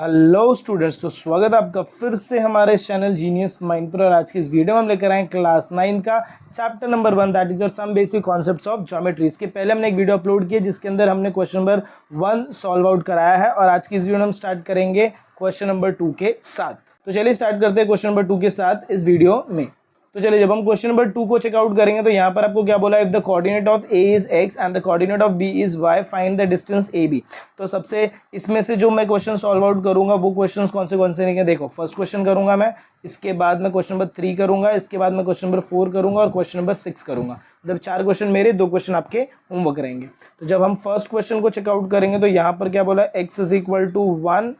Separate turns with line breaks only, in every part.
Hello students, तो स्वागत है आपका फिर से हमारे चैनल जीनियस माइंड पर। और आज की इस वीडियो में हम लेकर आए क्लास 9 का chapter number 1 that is some basic concepts of geometry. इसके पहले हमने एक वीडियो अपलोड किया जिसके अंदर हमने क्वेश्चन नंबर 1 सॉल्व आउट कराया है और आज की इस वीडियो में हम स्टार्ट करेंगे क्वेश्चन नंबर 2 के साथ। तो चलिए स्टार्ट करते हैं क्वेश्चन नंबर 2 के साथ इस वीडियो में। तो चलिए जब हम क्वेश्चन नंबर 2 को चेकआउट करेंगे तो यहाँ पर आपको क्या बोला है, if the coordinate of A is x and the coordinate of B is y find the distance A B. तो सबसे इसमें से जो मैं क्वेश्चन सॉल्व आउट करूंगा वो क्वेश्चन कौन से रहेंगे। देखो, फर्स्ट क्वेश्चन करूंगा मैं, इसके बाद मैं क्वेश्चन नंबर 3 करूंगा, इसके बाद मैं क्वेश्चन नंबर 4 करूंगा और क्वेश्चन नंबर 6 करूंगा। मतलब 4 क्वेश्चन मेरे, 2 क्वेश्चन आपके होमवर्क रहेंगे। तो जब हम फर्स्ट क्वेश्चन को चेकआउट करेंगे तो यहाँ पर क्या बोला, x is equal to 1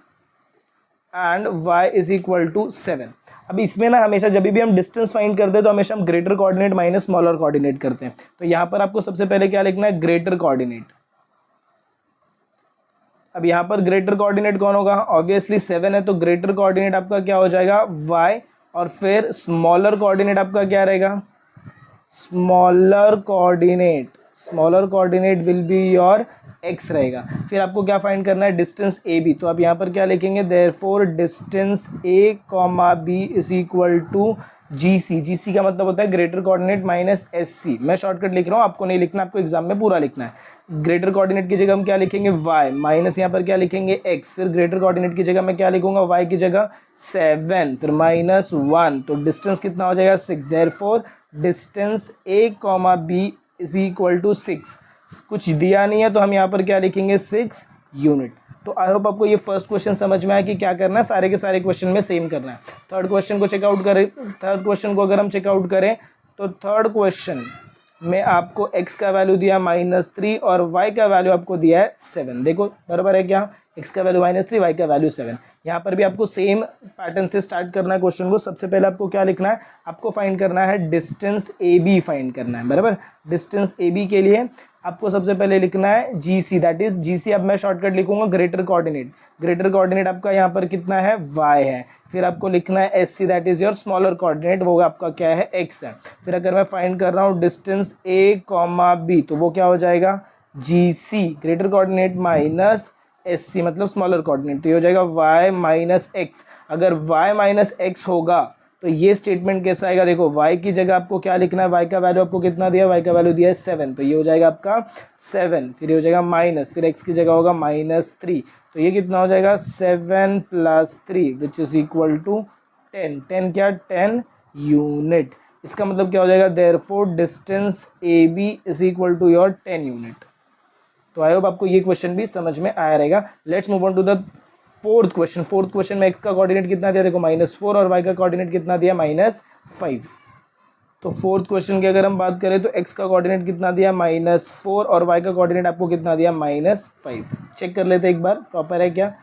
and y is equal to 7। अब इसमें ना हमेशा जब भी हम डिस्टेंस फाइंड करते हैं तो हमेशा हम greater coordinate minus smaller coordinate करते हैं। तो यहाँ पर आपको सबसे पहले क्या लिखना है, ग्रेटर कोऑर्डिनेट। अब यहाँ पर ग्रेटर कोऑर्डिनेट कौन होगा, ऑब्वियसली 7 है, तो ग्रेटर कोऑर्डिनेट आपका क्या हो जाएगा y, और फिर स्मॉलर कोऑर्डिनेट आपका क्या रहेगा, smaller coordinate will be your x रहेगा। फिर आपको क्या फाइंड करना है, डिस्टेंस ए बी। तो आप यहाँ पर क्या लिखेंगे, therefore distance a comma B is equal to GC। GC का मतलब होता है ग्रेटर कोऑर्डिनेट माइनस SC। मैं शॉर्टकट लिख रहा हूँ, आपको नहीं लिखना, आपको एग्जाम में पूरा लिखना है। ग्रेटर कोऑर्डिनेट की जगह हम क्या लिखेंगे, y माइनस यहाँ पर क्या लिखेंगे x। फिर ग्रेटर कोऑर्डिनेट की जगह मैं क्या लिखूंगा, y की जगह 7, फिर माइनस 1, तो डिस्टेंस कितना हो जाएगा 6। Therefore distance a comma B is equal to 6। कुछ दिया नहीं है तो हम यहाँ पर क्या लिखेंगे, 6 यूनिट। तो आई होप आपको ये फर्स्ट क्वेश्चन समझ में आया कि क्या करना है, सारे के सारे क्वेश्चन में सेम करना है। थर्ड क्वेश्चन को चेकआउट करें, थर्ड क्वेश्चन को अगर हम चेकआउट करें तो थर्ड क्वेश्चन में आपको x का वैल्यू दिया -3 और y का वैल्यू आपको दिया है 7। देखो बराबर है क्या, x का वैल्यू -3, y का वैल्यू 7। यहाँ पर भी आपको सेम पैटर्न से स्टार्ट करना है क्वेश्चन को। सबसे पहले आपको क्या लिखना है, आपको फाइंड करना है डिस्टेंस ए बी फाइंड करना है, बराबर। डिस्टेंस ए बी के लिए आपको सबसे पहले लिखना है GC, दैट इज GC। अब मैं शॉर्टकट लिखूंगा ग्रेटर कोऑर्डिनेट। ग्रेटर कोऑर्डिनेट आपका यहाँ पर कितना है, y है। फिर आपको लिखना है SC, that is your smaller coordinate, वो आपका क्या है, x है। फिर अगर मैं फाइंड कर रहा हूँ डिस्टेंस a कॉमा b, तो वो क्या हो जाएगा, GC greater coordinate minus SC मतलब स्मॉलर कोऑर्डिनेट, तो ये हो जाएगा y माइनस x। अगर y माइनस x होगा तो ये स्टेटमेंट कैसा आएगा, देखो y की जगह आपको क्या लिखना है, y का वैल्यू आपको कितना दिया, y का वैल्यू दिया है 7, तो ये हो जाएगा आपका 7। फिर ये हो जाएगा माइनस, फिर x की जगह होगा -3, तो ये कितना हो जाएगा 7 + 3 विच इज इक्वल टू 10। 10 क्या, 10 यूनिट। इसका मतलब क्या हो जाएगा, therefore distance A B is equal to your 10 unit. तो आई होप आपको ये क्वेश्चन भी समझ में आया रहेगा। Let's move on to the fourth question. Fourth question में x का कोऑर्डिनेट कितना दिया, देखो -4, और y का कोऑर्डिनेट कितना दिया, -5। तो फोर्थ क्वेश्चन की अगर हम बात करें तो x का कोऑर्डिनेट कितना दिया, -4, और y का कोऑर्डिनेट आपको कितना दिया, -5। चेक कर लेते एक बार, प्रॉपर है क्या,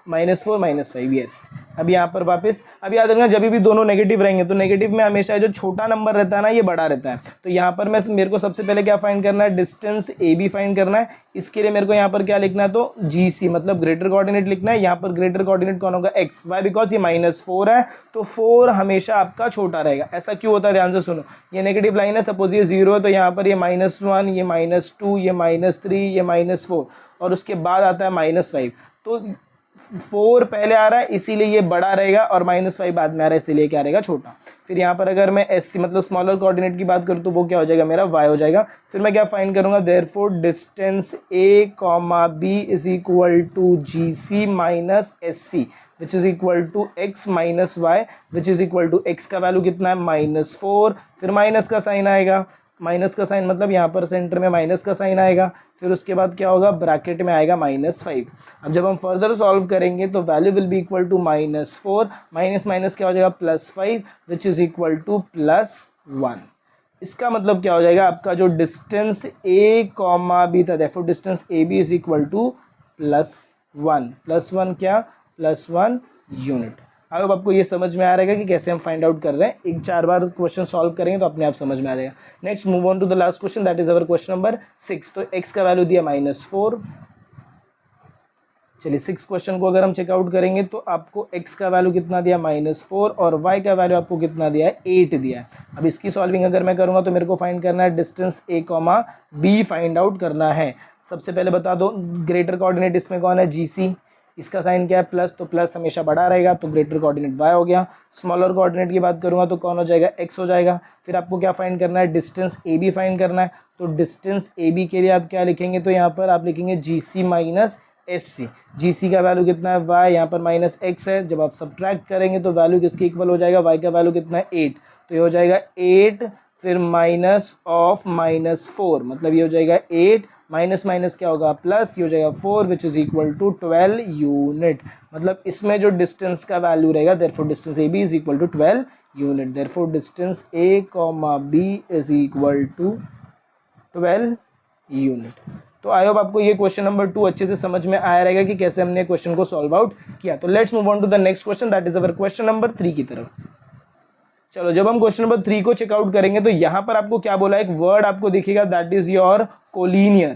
-4 -5, यस। अब यहाँ पर वापस, अब याद रखना जब भी दोनों नेगेटिव रहेंगे तो नेगेटिव में हमेशा जो छोटा नंबर रहता है ना, ये बड़ा रहता है। तो यहाँ पर मेरे को सबसे पहले क्या फाइंड करना है, डिस्टेंस ए बी फाइंड करना है। इसके लिए मेरे को यहाँ पर क्या लिखना है, तो GC मतलब ग्रेटर कोऑर्डिनेट लिखना है। यहाँ पर ग्रेटर कोऑर्डिनेट कौन होगा, x। वाई, बिकॉज ये -4 है, तो 4 हमेशा आपका छोटा रहेगा। ऐसा क्यों होता है, ध्यान से सुनो। ये नेगेटिव लाइन है, सपोज ये 0 है, तो यहाँ पर ये -1, ये -2, ये -3, ये -4, और उसके बाद आता है -5। तो 4 पहले आ रहा है इसीलिए ये बड़ा रहेगा, और -5 बाद में आ रहा है इसीलिए क्या रहेगा, छोटा। फिर यहाँ पर अगर मैं SC मतलब स्मॉलर कोऑर्डिनेट की बात करूँ तो वो क्या हो जाएगा, मेरा y हो जाएगा। फिर मैं क्या फाइंड करूँगा, therefore distance a comma b is equal to GC minus SC which is equal to x minus y which is equal to x का वैल्यू कितना है, -4। फिर माइनस का साइन आएगा, माइनस का साइन मतलब यहाँ पर सेंटर में माइनस का साइन आएगा। फिर उसके बाद क्या होगा, ब्रैकेट में आएगा -5। अब जब हम फर्दर सॉल्व करेंगे तो value will be equal to -4 minus minus क्या हो जाएगा, +5 विच इज इक्वल टू +1। इसका मतलब क्या हो जाएगा, आपका जो डिस्टेंस a कॉमा b था, therefore distance A B is equal to +1। +1 क्या, +1 यूनिट। आई होप आपको ये समझ में आ रहेगा कि कैसे हम फाइंड आउट कर रहे हैं। 1-4 बार क्वेश्चन सॉल्व करेंगे तो अपने आप समझ में आ जाएगा। Next move on to the last question, that is our question number 6। तो x का वैल्यू दिया -4। चलिए 6 क्वेश्चन को अगर हम चेकआउट करेंगे तो आपको x का वैल्यू कितना दिया, -4, और y का वैल्यू आपको कितना दिया है, 8 दिया है। अब इसकी सॉल्विंग अगर मैं करूँगा तो मेरे को फाइंड करना है distance a comma b find out करना है। सबसे पहले बता दो ग्रेटर कोऑर्डिनेट इसमें कौन है, GC। इसका साइन क्या है प्लस, तो प्लस हमेशा बड़ा रहेगा, तो ग्रेटर कोऑर्डिनेट y हो गया। स्मॉलर कोऑर्डिनेट की बात करूँगा तो कौन हो जाएगा, x हो जाएगा। फिर आपको क्या फाइंड करना है, डिस्टेंस ए बी फाइंड करना है। तो डिस्टेंस ए बी के लिए आप क्या लिखेंगे, तो यहाँ पर आप लिखेंगे जी सी माइनस एस सी। जी सी का वैल्यू कितना है y, यहाँ पर माइनस एक्स है। जब आप सब्ट्रैक्ट करेंगे तो वैल्यू किसके इक्वल हो जाएगा, y का वैल्यू कितना है 8, तो ये हो जाएगा 8 फिर माइनस ऑफ -4, मतलब ये हो जाएगा 8 माइनस माइनस क्या होगा प्लस, ये हो जाएगा 4 which is equal to 12 unit. मतलब इसमें जो डिस्टेंस का वैल्यू रहेगा, therefore distance A B is equal to 12 unit. Therefore distance A comma B is equal to 12 unit. तो आई होप आपको ये क्वेश्चन नंबर 2 अच्छे से समझ में आया रहेगा कि कैसे हमने क्वेश्चन को सॉल्व आउट किया। तो let's move on to the next question, that is our question number 3 की तरफ। चलो, जब हम क्वेश्चन नंबर 3 को चेकआउट करेंगे तो यहाँ पर आपको क्या बोला है, एक वर्ड आपको दिखेगा दैट इज योर कोलिनियर।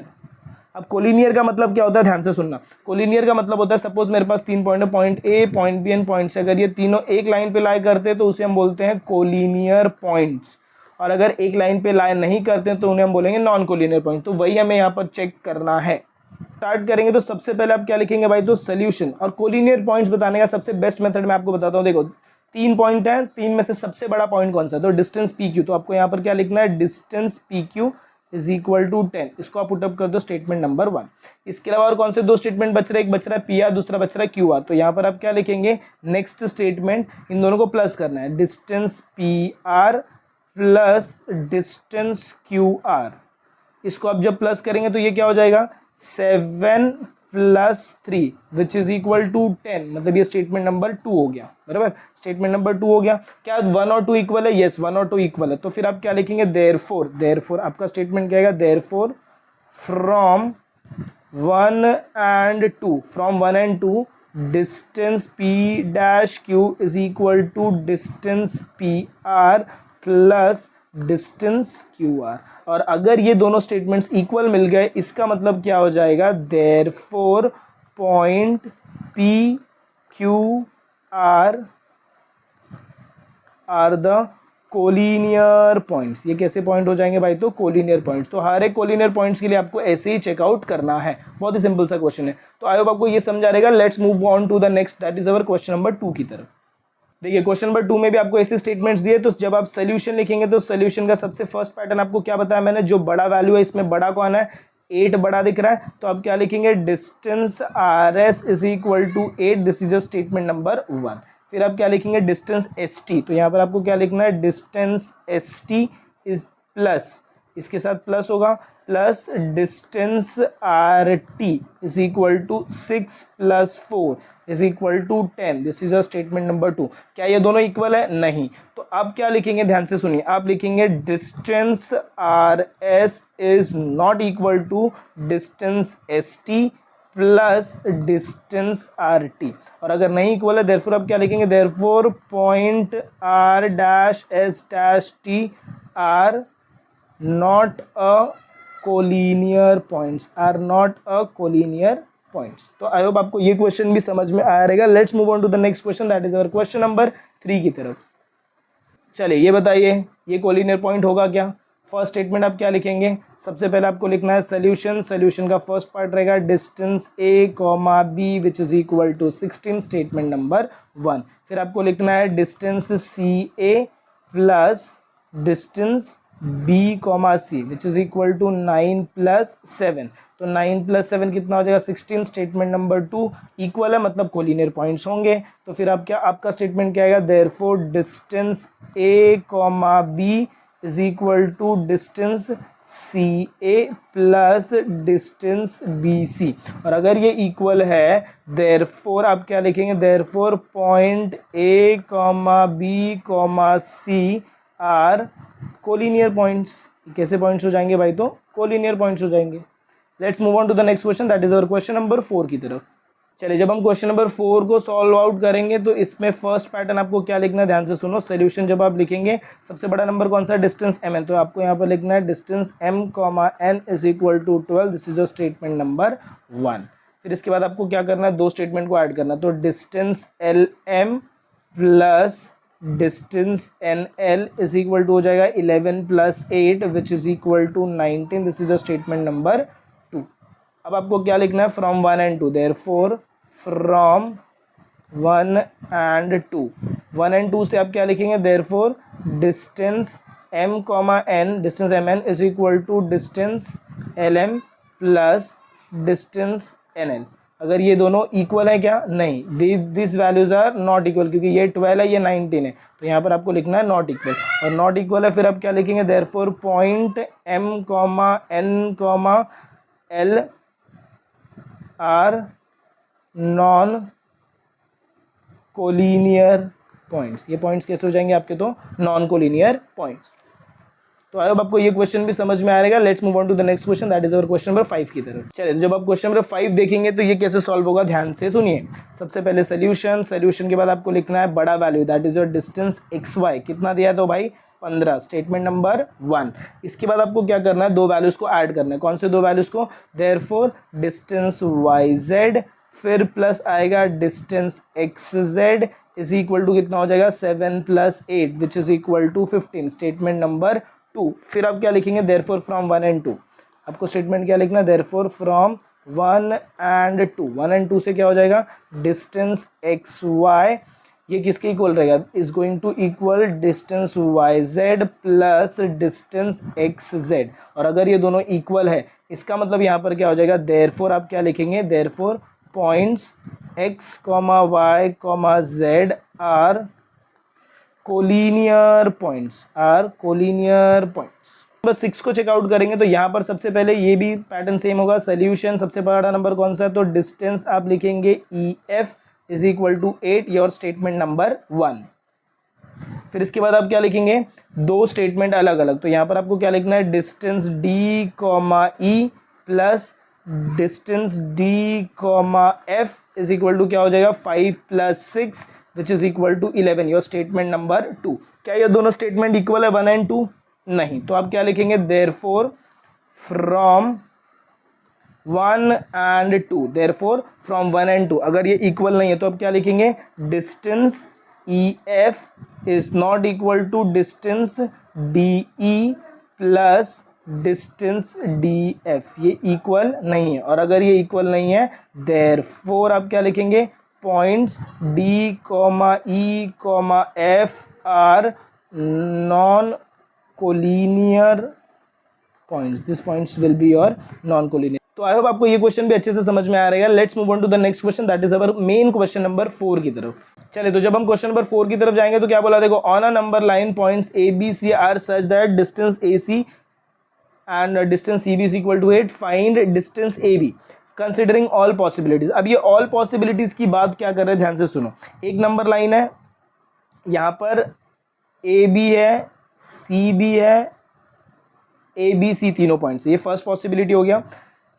अब कोलिनियर का मतलब क्या होता है, ध्यान से सुनना। कोलिनियर का मतलब होता है, सपोज मेरे पास 3 पॉइंट है, point A, point B and point C, अगर ये तीनों एक लाइन पे लाई करते हैं तो उसे हम बोलते हैं कोलिनियर पॉइंट्स, और अगर एक लाइन पे लाई नहीं करते हैं तो उन्हें हम बोलेंगे नॉन कोलिनियर पॉइंट। तो वही हमें यहाँ पर चेक करना है। स्टार्ट करेंगे तो सबसे पहले आप क्या लिखेंगे भाई, तो सोल्यूशन। और कोलिनियर पॉइंट्स बताने का सबसे बेस्ट मेथड मैं आपको बताता हूँ। देखो 3 पॉइंट है, 3 में से सबसे बड़ा पॉइंट कौन सा है, तो डिस्टेंस पी क्यू। तो आपको यहाँ पर क्या लिखना है, distance P Q is equal to 10। इसको आप पुटअप कर दो स्टेटमेंट नंबर 1। इसके अलावा और कौन से 2 स्टेटमेंट बच रहे हैं, एक बच रहा है पी आर, दूसरा बच रहा है क्यू आर। तो यहाँ पर आप क्या लिखेंगे, नेक्स्ट स्टेटमेंट, इन दोनों को प्लस करना है, distance P R plus distance Q are. इसको आप जब प्लस करेंगे तो ये क्या हो जाएगा, 7 plus 3 which is equal to 10। मतलब ये स्टेटमेंट नंबर 2 हो गया, बराबर। स्टेटमेंट नंबर 2 हो गया। क्या 1 और 2 इक्वल है, यस 1 और 2 इक्वल है। तो फिर आप क्या लिखेंगे, देयरफॉर आपका स्टेटमेंट क्या आएगा, therefore from 1 and 2 distance P dash Q is equal to distance P R plus distance Q R. और अगर ये दोनों स्टेटमेंट्स इक्वल मिल गए, इसका मतलब क्या हो जाएगा, therefore point P Q R the collinear points. ये कैसे पॉइंट हो जाएंगे भाई, तो कोलिनियर पॉइंट्स। तो हर एक कोलिनियर पॉइंट्स के लिए आपको ऐसे ही चेकआउट करना है। बहुत ही सिंपल सा क्वेश्चन है। तो आई होप आपको ये समझ आ रहेगा। Let's move on to the next, that is our question number 2 की तरफ। देखिए क्वेश्चन नंबर 2 में भी आपको ऐसे स्टेटमेंट्स दिए, तो जब आप सोल्यूशन लिखेंगे तो सोल्यूशन का सबसे फर्स्ट पैटर्न आपको क्या बताया मैंने, जो बड़ा वैल्यू है इसमें बड़ा कौन है, 8 बड़ा दिख रहा है। तो आप क्या लिखेंगे, distance R S is equal to 8। This is the statement number 1। फिर आप क्या लिखेंगे, डिस्टेंस एस टी। तो यहाँ पर आपको क्या लिखना है, distance S T is plus, इसके साथ प्लस होगा, plus distance R T is equal to 6 plus 4 is equal to 10। This is a statement number 2। क्या ये दोनों इक्वल है, नहीं। तो आप क्या लिखेंगे, ध्यान से सुनिए, आप लिखेंगे distance R S is not equal to distance S T plus distance R T. और अगर नहीं इक्वल है, देयरफॉर आप क्या लिखेंगे, therefore point R dash S dash T are not a collinear points, are not a collinear points. तो I hope आपको ये क्वेश्चन भी समझ में आया रहेगा। Let's move on to the next question, that is our question number 3 की तरफ। चलिए ये बताइए, ये कोलिनियर पॉइंट होगा क्या। फर्स्ट स्टेटमेंट आप क्या लिखेंगे, सबसे पहले आपको लिखना है सोल्यूशन। सोल्यूशन का फर्स्ट पार्ट रहेगा distance A comma B which is equal to 16, statement number 1। फिर आपको लिखना है distance C A plus distance B comma C which is equal to 9 plus 7। तो 9 प्लस 7 कितना हो जाएगा, 16, स्टेटमेंट नंबर 2 इक्वल है, मतलब कोलिनियर पॉइंट्स होंगे। तो फिर आप क्या, आपका स्टेटमेंट क्या आएगा, therefore distance A comma B is equal to distance C A plus distance B C. और अगर ये इक्वल है, देयरफॉर आप क्या लिखेंगे, therefore point A comma B comma C are collinear points. कैसे पॉइंट्स हो जाएंगे भाई, तो कोलिनियर पॉइंट्स हो जाएंगे। Let's move on to the next question, that is our question number 4 की तरफ। चलिए जब हम क्वेश्चन नंबर 4 को सॉल्व आउट करेंगे तो इसमें फर्स्ट पैटर्न आपको क्या लिखना है, ध्यान से सुनो। सोल्यूशन जब आप लिखेंगे, सबसे बड़ा नंबर कौन सा है, डिस्टेंस एम एन। तो आपको यहाँ पर लिखना है distance M comma N is equal to 12। This is the statement number 1। फिर इसके बाद आपको क्या करना है, 2 स्टेटमेंट को ऐड करना। तो distance L M plus distance N L is equal to हो जाएगा 11 plus 8 which is equal to 19। This is the statement number 2। अब आपको क्या लिखना है, from 1 and 2, therefore from 1 and 2। 1 and 2 से आप क्या लिखेंगे, therefore distance m comma n, distance mn is equal to distance lm plus distance nl। अगर ये दोनों इक्वल है क्या, नहीं, this values are not equal, क्योंकि ये 12 है ये 19 है, तो यहाँ पर आपको लिखना है नॉट इक्वल, और नॉट इक्वल है फिर आप क्या लिखेंगे, therefore point m comma n comma l are non collinear points. ये पॉइंट्स कैसे हो जाएंगे आपके, तो नॉन कोलिनियर पॉइंट्स। तो आई होप आपको ये क्वेश्चन भी समझ में आएगा। Let's move on to the next question, that is our question number 5 की तरफ। चलिए, जब आप क्वेश्चन नंबर 5 देखेंगे तो ये कैसे सॉल्व होगा, ध्यान से सुनिए। सबसे पहले सोल्यूशन के बाद आपको लिखना है बड़ा value, that is your distance X Y. कितना दिया तो भाई 15, स्टेटमेंट नंबर 1। इसके बाद आपको क्या करना है, दो वैल्यूज को ऐड करना है। कौन से दो वैल्यूज को, देयरफॉर डिस्टेंस वाई जेड, फिर प्लस आएगा distance X Z is equal to कितना हो जाएगा 7 + 8 which is equal to 15, statement number 2। फिर आप क्या लिखेंगे, देयरफॉर फ्रॉम 1 and 2। आपको स्टेटमेंट क्या लिखना है, देयरफॉर फ्रॉम 1 and 2। 1 and 2 से क्या हो जाएगा, डिस्टेंस एक्स वाई ये किसके इक्वल रहेगा, is going to equal distance Y Z plus distance X Z. और अगर ये दोनों इक्वल है, इसका मतलब यहाँ पर क्या हो जाएगा, देयरफॉर आप क्या लिखेंगे, therefore points x, y, z are collinear points, बस 6 को चेकआउट करेंगे तो यहाँ पर सबसे पहले ये भी पैटर्न सेम होगा। सोल्यूशन सबसे बड़ा नंबर कौन सा है, तो डिस्टेंस आप लिखेंगे EF is equal to 8, your statement number 1। फिर इसके बाद आप क्या लिखेंगे, दो स्टेटमेंट अलग अलग, तो यहाँ पर आपको क्या लिखना है, distance D, E plus distance D, F is equal to क्या हो जाएगा 5 + 6 which is equal to 11, your statement number 2। क्या ये दोनों स्टेटमेंट इक्वल है 1 and 2, नहीं, तो आप क्या लिखेंगे, therefore from 1 and 2, therefore from 1 and 2। अगर ये इक्वल नहीं है तो आप क्या लिखेंगे, distance EF is not equal to distance DE plus distance DF, ये इक्वल नहीं है। और अगर ये इक्वल नहीं है, देयरफॉर आप क्या लिखेंगे, points D, E, F are non collinear points, this points will be your non collinear. तो आई होप आपको ये क्वेश्चन भी अच्छे से समझ में आ रहेगा। Let's move on to the next question, that is our main question number 4 की तरफ। चलिए, तो जब हम क्वेश्चन नंबर 4 की तरफ जाएंगे तो क्या बोला, देखो, on a number line points A, B, C are such that distance AC and distance CB is equal to 8, find distance AB considering all possibilities। अब ये all possibilities की बात क्या कर रहे हैं, ध्यान से सुनो। एक नंबर लाइन है, यहाँ पर AB है, CB है, ABC तीनों पॉइंट्स, ये फर्स्ट पॉसिबिलिटी हो गया।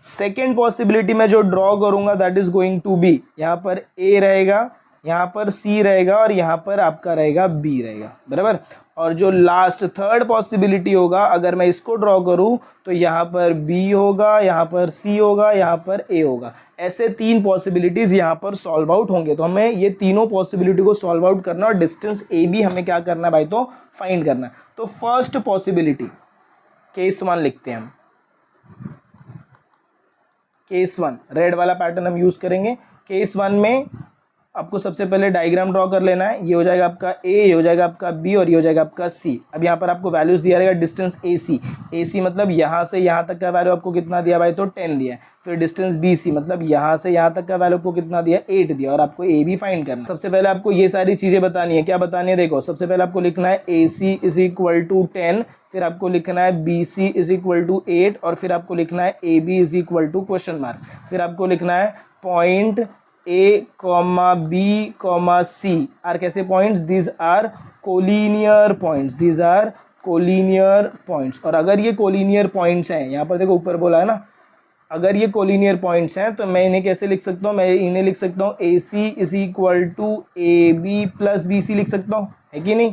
सेकेंड पॉसिबिलिटी में जो ड्रॉ करूंगा that is going to be, यहाँ पर A रहेगा, यहाँ पर C रहेगा और यहाँ पर आपका रहेगा B रहेगा, बराबर। और जो लास्ट थर्ड पॉसिबिलिटी होगा, अगर मैं इसको ड्रॉ करूं तो यहाँ पर B होगा, यहाँ पर C होगा, यहाँ पर A होगा। ऐसे 3 पॉसिबिलिटीज़ यहाँ पर सॉल्व आउट होंगे। तो हमें ये तीनों पॉसिबिलिटी को सॉल्व आउट करना और डिस्टेंस AB हमें क्या करना है भाई, तो फाइंड करना है। तो फर्स्ट पॉसिबिलिटी केस 1 लिखते हैं हम, केस 1 रेड वाला पैटर्न हम यूज़ करेंगे। केस 1 में आपको सबसे पहले डायग्राम ड्रॉ कर लेना है। ये हो जाएगा आपका A, ये हो जाएगा आपका B और ये हो जाएगा आपका C। अब यहाँ पर आपको वैल्यूज़ दिया रहेगा, डिस्टेंस AC मतलब यहाँ से यहाँ तक का वैल्यू आपको कितना दिया भाई, तो 10 दिया है। फिर डिस्टेंस BC मतलब यहाँ से यहाँ तक का वैल्यू आपको कितना दिया, 8 दिया। और आपको AB फाइंड करना है। सबसे पहले आपको ये सारी चीज़ें बतानी है। क्या बतानी है, देखो, सबसे पहले आपको लिखना है AC इज इक्वल टू 10, फिर आपको लिखना है BC इज इक्वल टू 8 और फिर आपको लिखना है AB is equal to question mark. फिर आपको लिखना है point A, B, C are कैसे points, these are collinear points, these are collinear points. और अगर ये कोलिनियर पॉइंट्स हैं, यहाँ पर देखो ऊपर बोला है ना, अगर ये कोलिनियर पॉइंट्स हैं तो मैं इन्हें कैसे लिख सकता हूँ, मैं इन्हें लिख सकता हूँ AC is equal to AB plus BC लिख सकता हूँ, है कि नहीं।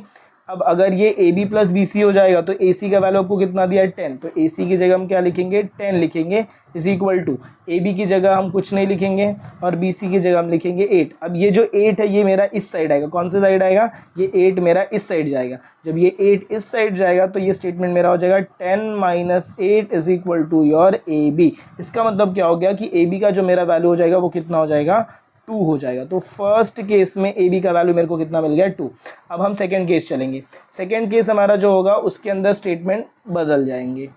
अब अगर ये AB प्लस BC हो जाएगा तो AC का वैल्यू आपको कितना दिया है, 10, तो AC की जगह हम क्या लिखेंगे, 10 लिखेंगे इज इक्वल टू AB की जगह हम कुछ नहीं लिखेंगे और BC की जगह हम लिखेंगे 8। अब ये जो 8 है ये मेरा इस साइड आएगा, कौन से साइड आएगा, ये 8 मेरा इस साइड जाएगा। जब ये 8 इस साइड जाएगा तो ये स्टेटमेंट मेरा हो जाएगा 10 - 8 is equal to your AB। इसका मतलब क्या हो गया कि AB का जो मेरा वैल्यू हो जाएगा वो कितना हो जाएगा, 2 हो जाएगा। तो फर्स्ट केस में ए बी का वैल्यू मेरे को कितना मिल गया 2। अब हम सेकेंड केस चलेंगे। सेकेंड केस हमारा जो होगा उसके अंदर स्टेटमेंट बदल जाएंगे।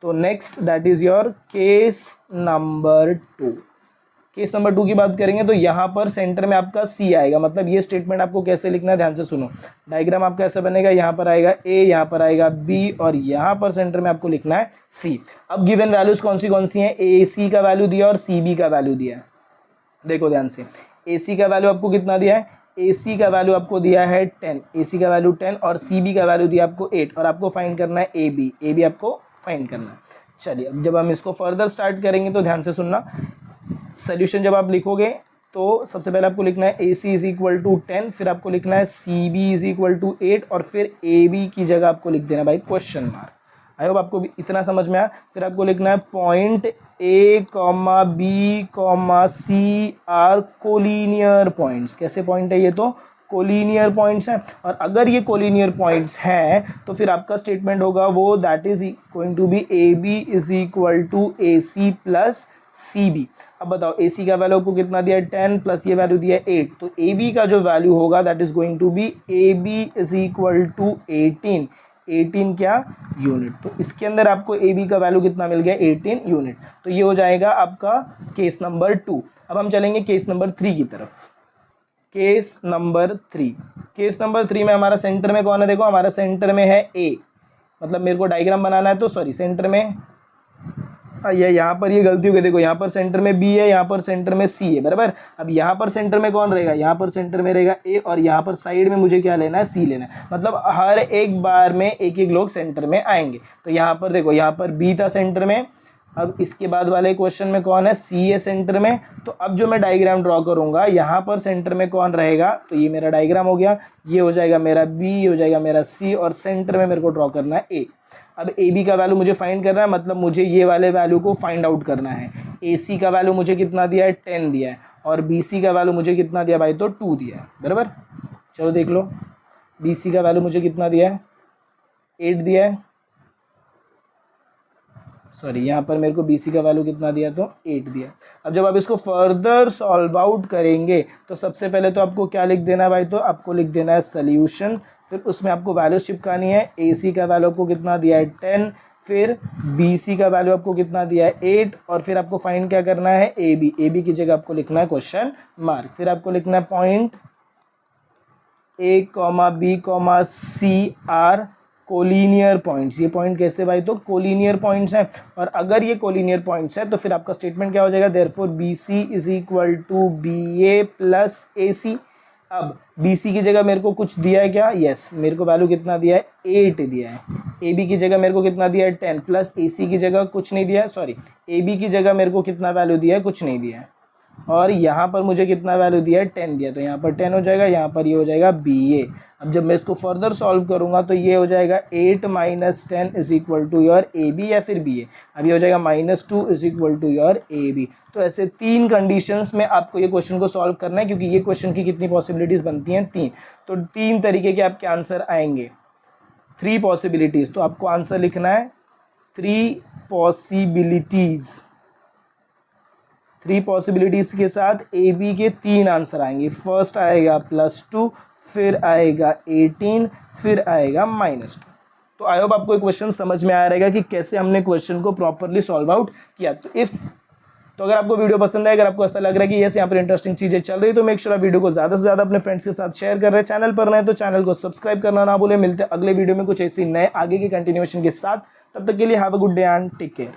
तो next that is your case number 2। Case number 2 की बात करेंगे तो यहाँ पर सेंटर में आपका सी आएगा। मतलब ये स्टेटमेंट आपको कैसे लिखना है, ध्यान से सुनो। डायग्राम आपका ऐसा बनेगा, यहाँ पर आएगा ए, यहाँ पर आएगा बी और यहाँ पर सेंटर में आपको लिखना है सी। अब गिवन वैल्यूज कौन सी हैं, ए सी का वैल्यू दिया और सी बी का वैल्यू दिया है। देखो ध्यान से, ए सी का वैल्यू आपको कितना दिया है, ए सी का वैल्यू आपको दिया है 10, ए सी का वैल्यू 10 और सी बी का वैल्यू दिया आपको 8 और आपको फाइंड करना है ए बी आपको फाइंड करना है। चलिए अब जब हम इसको फर्दर स्टार्ट करेंगे तो ध्यान से सुनना। सोल्यूशन जब आप लिखोगे तो सबसे पहले आपको लिखना है A C is equal to 10, फिर आपको लिखना है C B is equal to 8 और फिर ए बी की जगह आपको लिख देना भाई क्वेश्चन मार्क। आई होप आपको भी इतना समझ में आया। फिर आपको लिखना है point A comma B comma C are collinear points. कैसे पॉइंट है ये, तो कोलिनियर पॉइंट्स हैं और अगर ये कोलिनियर पॉइंट्स हैं तो फिर आपका स्टेटमेंट होगा वो that is going to B A B is equal to A C plus C B. अब बताओ ए सी का वैल्यू आपको कितना दिया है 10 प्लस ये वैल्यू दिया है 8, तो ए बी का जो वैल्यू होगा that is going to B A B is equal to 18 क्या यूनिट। तो इसके अंदर आपको ए बी का वैल्यू कितना मिल गया 18 यूनिट। तो ये हो जाएगा आपका केस नंबर 2। अब हम चलेंगे केस नंबर 3 की तरफ। केस नंबर 3 में हमारा सेंटर में कौन है, देखो हमारा सेंटर में है ए। मतलब मेरे को डायग्राम बनाना है तो सॉरी सेंटर में ये यहाँ पर ये गलती हो गई। देखो यहाँ पर सेंटर में बी है, यहाँ पर सेंटर में सी है, बराबर। अब यहाँ पर सेंटर में कौन रहेगा, यहाँ पर सेंटर में रहेगा ए और यहाँ पर साइड में मुझे क्या लेना है, सी लेना है। मतलब हर एक बार में एक एक लोग सेंटर में आएंगे। तो यहाँ पर देखो, यहाँ पर बी था सेंटर में, अब इसके बाद वाले क्वेश्चन में कौन है, सी है सेंटर में। तो अब जो मैं डायग्राम ड्रॉ करूँगा यहाँ पर सेंटर में कौन रहेगा, तो ये मेरा डायग्राम हो गया। ये हो जाएगा मेरा बी, ये हो जाएगा मेरा सी और सेंटर में मेरे को ड्रॉ करना है ए। अब ए बी का वैल्यू मुझे फाइंड करना है, मतलब मुझे ये वाले वैल्यू को फाइंड आउट करना है। ए सी का वैल्यू मुझे कितना दिया है 10 दिया है और बी सी का वैल्यू मुझे कितना दिया भाई, तो 2 दिया है, बराबर। चलो देख लो, बी सी का वैल्यू मुझे कितना दिया है 8 दिया है, सॉरी यहाँ पर मेरे को बी सी का वैल्यू कितना दिया, तो 8 दिया। अब जब आप इसको फर्दर सॉल्व आउट करेंगे तो सबसे पहले तो आपको क्या लिख देना है भाई, तो आपको लिख देना है सोल्यूशन। फिर उसमें आपको वैल्यू चिपकानी है। ए सी का वैल्यू आपको कितना दिया है 10, फिर बी सी का वैल्यू आपको कितना दिया है 8 और फिर आपको फाइंड क्या करना है ए बी की जगह आपको लिखना है क्वेश्चन मार्क। फिर आपको लिखना है point A comma B comma C are collinear points. ये पॉइंट कैसे भाई, तो कोलिनियर पॉइंट्स हैं और अगर ये कोलिनियर पॉइंट्स हैं तो फिर आपका स्टेटमेंट क्या हो जाएगा, therefore B C is equal to B A plus A C. अब बी सी की जगह मेरे को कुछ दिया है क्या, यस मेरे को वैल्यू कितना दिया है 8 दिया है। ए बी की जगह मेरे को कितना दिया है 10 प्लस ए सी की जगह कुछ नहीं दिया है, सॉरी ए बी की जगह मेरे को कितना वैल्यू दिया है, कुछ नहीं दिया है और यहाँ पर मुझे कितना वैल्यू दिया है 10 दिया, तो यहाँ पर 10 हो जाएगा, यहाँ पर ये हो जाएगा बी ए। अब जब मैं इसको फर्दर सॉल्व करूँगा तो ये हो जाएगा 8 minus 10 is equal to your A B या फिर बी ए। अब ये हो जाएगा -2 is equal to your A B. तो ऐसे 3 कंडीशंस में आपको ये क्वेश्चन को सॉल्व करना है, क्योंकि ये क्वेश्चन की कितनी पॉसिबिलिटीज़ बनती हैं 3। तो 3 तरीके के आपके आंसर आएंगे, 3 पॉसिबिलिटीज़। तो आपको आंसर लिखना है 3 पॉसिबिलिटीज़। 3 पॉसिबिलिटीज़ के साथ ए बी के 3 आंसर आएंगे। फर्स्ट आएगा +2, फिर आएगा 18, फिर आएगा -2। तो आई होप आपको क्वेश्चन समझ में आ रहेगा कि कैसे हमने क्वेश्चन को प्रॉपरली सॉल्व आउट किया। तो अगर आपको वीडियो पसंद है, अगर आपको ऐसा लग रहा है कि यस यहाँ पर इंटरेस्टिंग चीज़ें चल रही, तो मेक श्योर आप वीडियो को ज़्यादा से ज़्यादा अपने फ्रेंड्स के साथ शेयर कर रहे हैं। चैनल पर नए तो चैनल को सब्सक्राइब करना ना भूलें। मिलते हैं अगले वीडियो में कुछ ऐसी नए आगे के कंटिन्यूएशन के साथ। तब तक के लिए have a good day and take care.